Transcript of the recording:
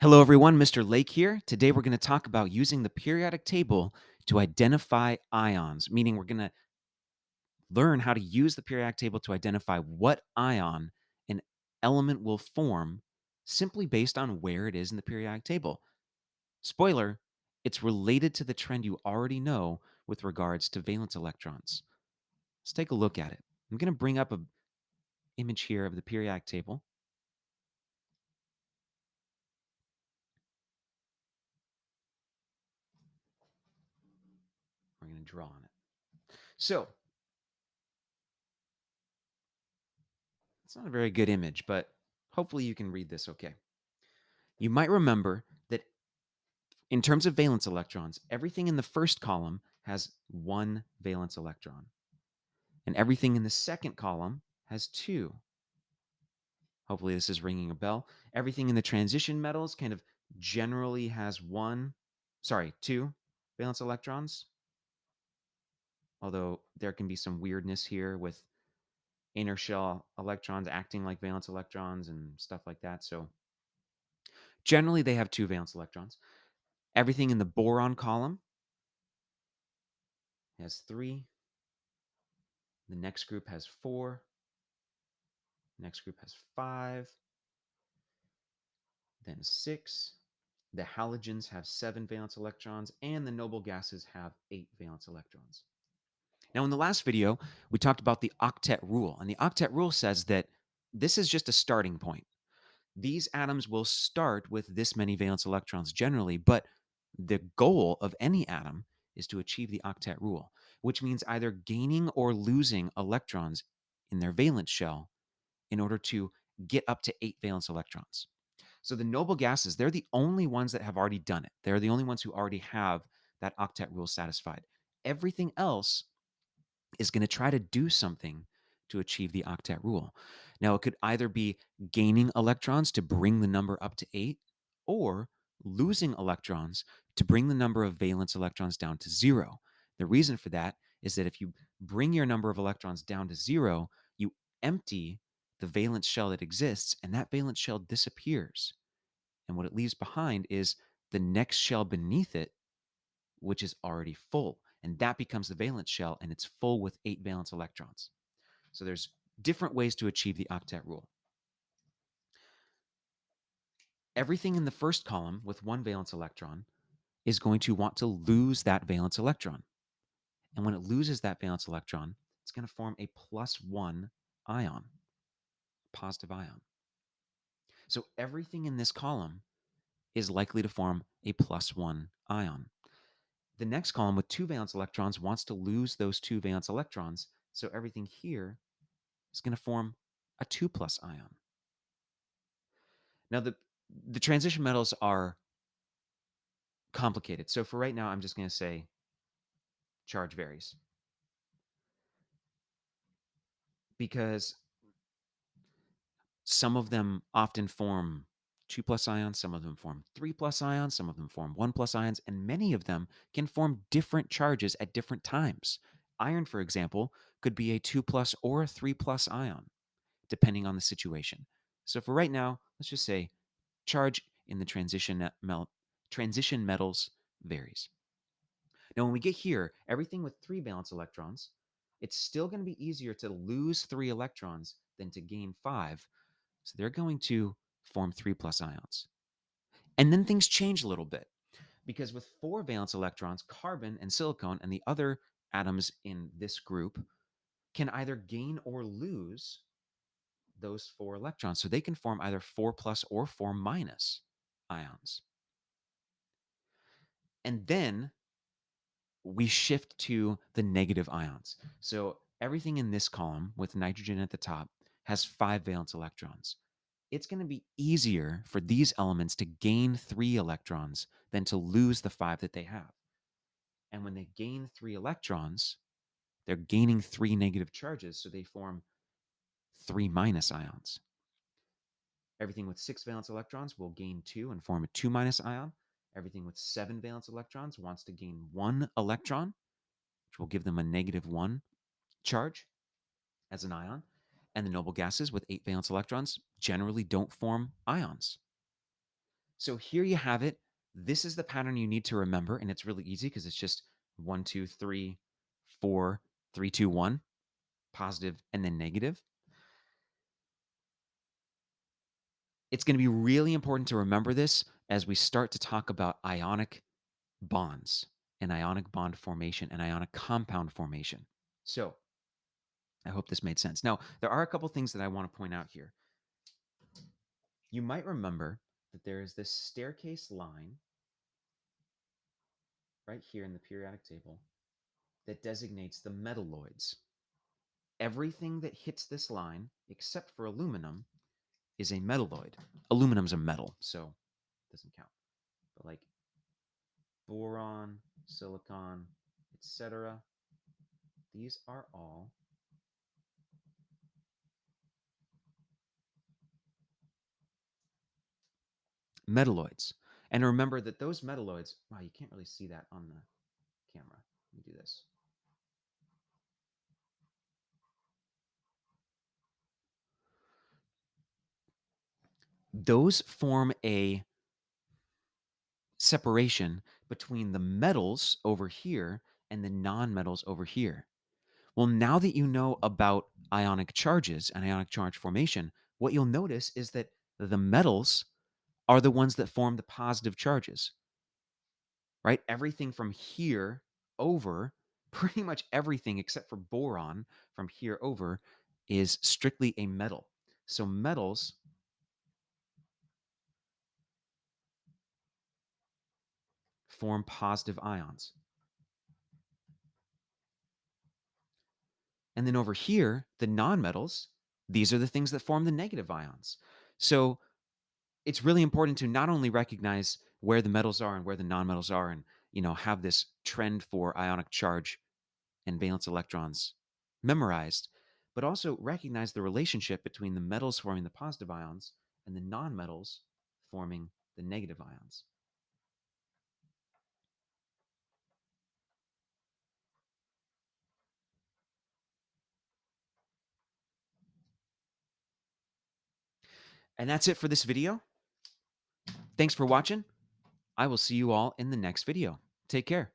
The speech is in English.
Hello, everyone. Mr. Lake here. Today, we're going to talk about using the periodic table to identify ions, meaning we're going to learn how to use the periodic table to identify what ion an element will form simply based on where it is in the periodic table. Spoiler, it's related to the trend you already know with regards to valence electrons. Let's take a look at it. I'm going to bring up an image here of the periodic table. We're going to draw on it. So, it's not a very good image, but hopefully you can read this okay. You might remember that in terms of valence electrons, everything in the first column has one valence electron, and everything in the second column has two. Hopefully, this is ringing a bell. Everything in the transition metals kind of generally has two valence electrons, although there can be some weirdness here with inner shell electrons acting like valence electrons and stuff like that. So, generally, they have two valence electrons. Everything in the boron column has three. The next group has four. Next group has five, then six. The halogens have seven valence electrons, and the noble gases have eight valence electrons. Now, in the last video, we talked about the octet rule, and the octet rule says that this is just a starting point. These atoms will start with this many valence electrons generally, but the goal of any atom is to achieve the octet rule, which means either gaining or losing electrons in their valence shell in order to get up to eight valence electrons. So the noble gases, they're the only ones that have already done it. They're the only ones who already have that octet rule satisfied. Everything else is going to try to do something to achieve the octet rule. Now, it could either be gaining electrons to bring the number up to eight, or losing electrons to bring the number of valence electrons down to zero. The reason for that is that if you bring your number of electrons down to zero, you empty the valence shell that exists, and that valence shell disappears. And what it leaves behind is the next shell beneath it, which is already full. And that becomes the valence shell, and it's full with eight valence electrons. So there's different ways to achieve the octet rule. Everything in the first column with one valence electron is going to want to lose that valence electron. And when it loses that valence electron, it's going to form a +1 ion, positive ion. So everything in this column is likely to form a +1 ion. The next column with two valence electrons wants to lose those two valence electrons. So everything here is going to form a 2+ ion. Now, the transition metals are complicated. So for right now, I'm just going to say charge varies. Because some of them often form 2+ ions, some of them form 3+ ions, some of them form 1+ ions, and many of them can form different charges at different times. Iron, for example, could be a 2+ or a 3+ ion, depending on the situation. So for right now, let's just say charge in the transition metals varies. Now, when we get here, everything with three valence electrons, it's still going to be easier to lose three electrons than to gain five. So they're going to form 3+ ions. And then things change a little bit, because with four valence electrons, carbon and silicon and the other atoms in this group can either gain or lose those four electrons. So they can form either 4+ or 4- ions. And then we shift to the negative ions. So everything in this column with nitrogen at the top has five valence electrons. It's going to be easier for these elements to gain three electrons than to lose the five that they have. And when they gain three electrons, they're gaining three negative charges, so they form 3- ions. Everything with six valence electrons will gain two and form a 2- ion. Everything with seven valence electrons wants to gain one electron, which will give them a -1 charge as an ion. And the noble gases with eight valence electrons generally don't form ions. So here you have it. This is the pattern you need to remember, and it's really easy because it's just 1, 2, 3, 4, 3, 2, 1, positive, and then negative. It's going to be really important to remember this as we start to talk about ionic bonds and ionic bond formation and ionic compound formation. So I hope this made sense. Now, there are a couple things that I want to point out here. You might remember that there is this staircase line right here in the periodic table that designates the metalloids. Everything that hits this line, except for aluminum, is a metalloid. Aluminum's a metal, so it doesn't count. But like boron, silicon, etc., these are all metalloids. And remember that those metalloids, wow, you can't really see that on the camera. Let me do this. Those form a separation between the metals over here and the nonmetals over here. Well, now that you know about ionic charges and ionic charge formation, what you'll notice is that the metals are the ones that form the positive charges, right? Everything from here over, pretty much everything except for boron from here over is strictly a metal. So metals form positive ions. And then over here, the nonmetals, these are the things that form the negative ions. So it's really important to not only recognize where the metals are and where the nonmetals are and have this trend for ionic charge and valence electrons memorized, but also recognize the relationship between the metals forming the positive ions and the nonmetals forming the negative ions. And that's it for this video. Thanks for watching. I will see you all in the next video. Take care.